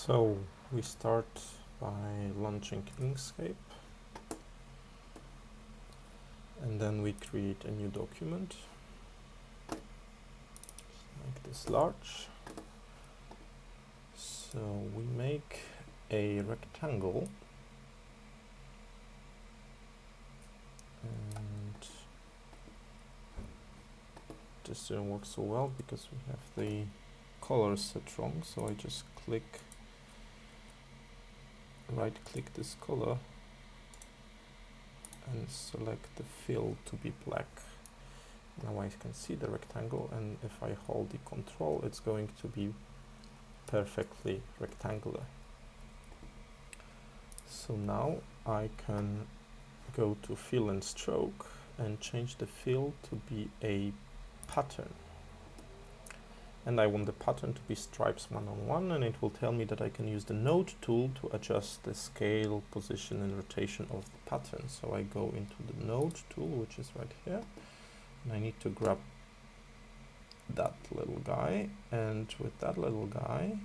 So we start by launching Inkscape, and then we create a new document, make this large. So we make a rectangle, and this didn't work so well because we have the colors set wrong, so I just right click this color and select the fill to be black. Now I can see the rectangle, and if I hold the control, it's going to be perfectly rectangular. So now I can go to fill and stroke and change the fill to be a pattern. And I want the pattern to be stripes 1 on 1, and it will tell me that I can use the node tool to adjust the scale, position and rotation of the pattern. So I go into the node tool, which is right here, and I need to grab that little guy, and with that little guy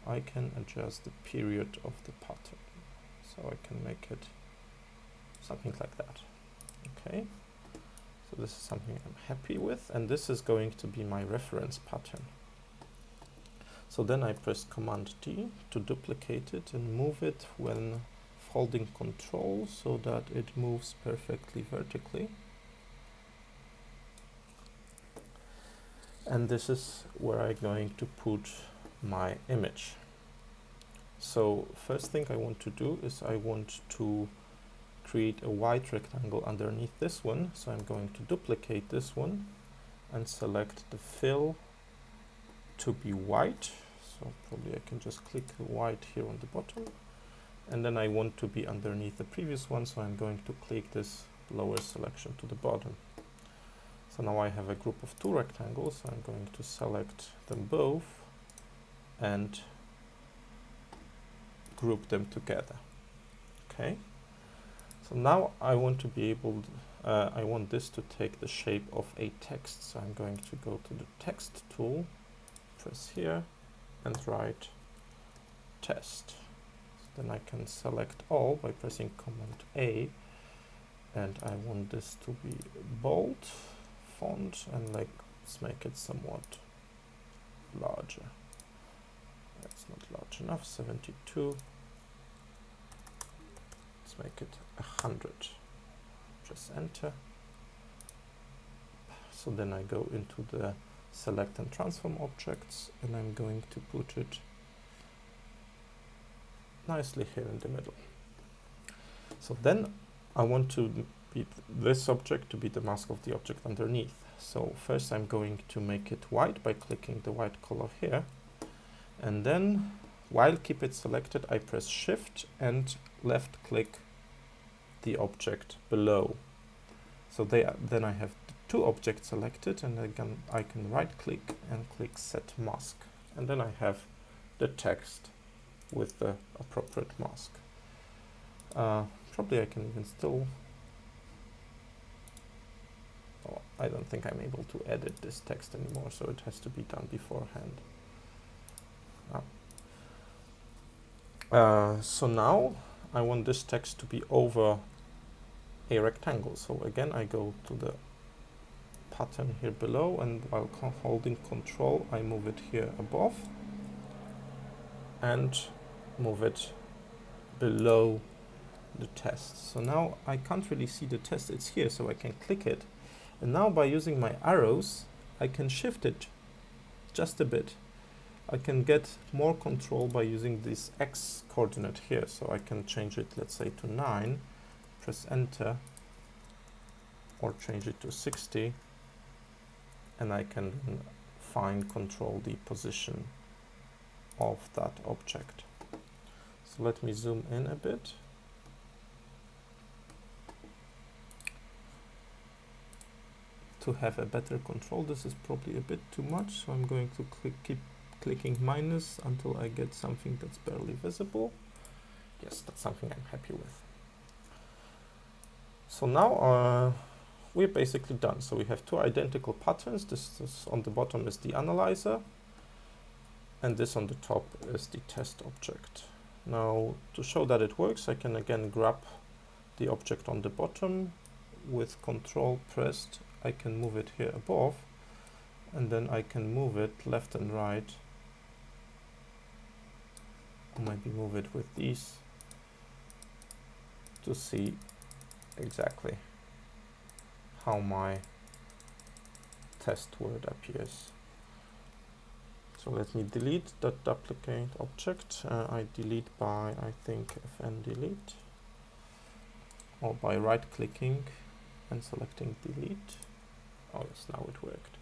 I can adjust the period of the pattern. So I can make it something like that. Okay. So this is something I'm happy with, and this is going to be my reference pattern. So then I press Command D to duplicate it and move it when holding Control so that it moves perfectly vertically. And this is where I'm going to put my image. So first thing I want to do is I want to create a white rectangle underneath this one, so I'm going to duplicate this one and select the fill to be white. So probably I can just click white here on the bottom, and then I want to be underneath the previous one, so I'm going to click this lower selection to the bottom. So now I have a group of 2 rectangles, so I'm going to select them both and group them together. Okay. So now I want to be able to, I want this to take the shape of a text. So I'm going to go to the text tool, press here and write test. So then I can select all by pressing Command A, and I want this to be bold font, and let's make it somewhat larger. That's not large enough, 72. Make it 100. Press enter. So then I go into the select and transform objects, and I'm going to put it nicely here in the middle. So then I want to be this object to be the mask of the object underneath. So first I'm going to make it white by clicking the white color here, and then while keep it selected, I press Shift and left click the object below. So then I have the 2 objects selected, and again I can right click and click Set Mask, and then I have the text with the appropriate mask. Probably I can even still, oh, I don't think I'm able to edit this text anymore, so it has to be done beforehand. So now I want this text to be over a rectangle. So again I go to the pattern here below, and while holding Control I move it here above and move it below the test. So now I can't really see the test, it's here, so I can click it, and now by using my arrows I can shift it just a bit. I can get more control by using this X coordinate here, so I can change it, let's say, to 9, press enter, or change it to 60, and I can control the position of that object. So let me zoom in a bit. To have a better control, this is probably a bit too much, so I'm going to keep clicking minus until I get something that's barely visible. Yes, that's something I'm happy with. So now we're basically done. So we have 2 identical patterns. This on the bottom is the analyzer, and this on the top is the test object. Now, to show that it works, I can again grab the object on the bottom. With Control pressed, I can move it here above, and then I can move it left and right. Or maybe move it with these to see exactly how my test word appears. So let me delete that duplicate object. I delete by, I think, fn delete, or by right clicking and selecting delete. Oh yes, now it worked.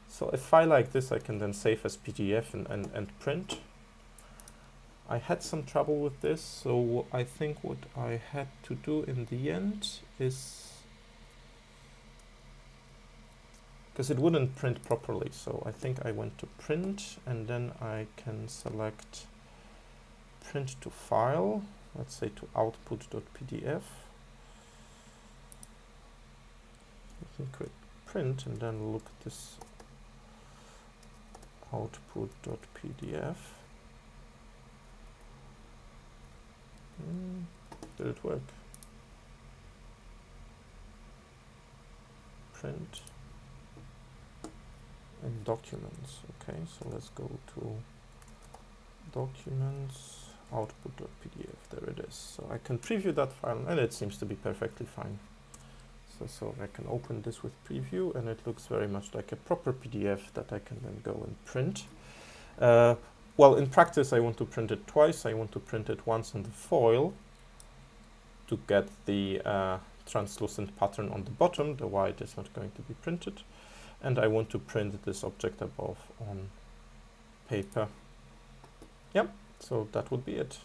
So a file like this I can then save as PDF and print. I had some trouble with this, so I think what I had to do in the end is, because it wouldn't print properly, so I think I went to print, and then I can select print to file, let's say to output.pdf. Let me click print and then look at this output.pdf. Did it work? Print and documents. Okay, so let's go to documents, output.pdf. There it is. So I can preview that file, and it seems to be perfectly fine. So I can open this with preview, and it looks very much like a proper PDF that I can then go and print. Well, in practice, I want to print it twice. I want to print it once on the foil to get the translucent pattern on the bottom. The white is not going to be printed. And I want to print this object above on paper. Yep, so that would be it.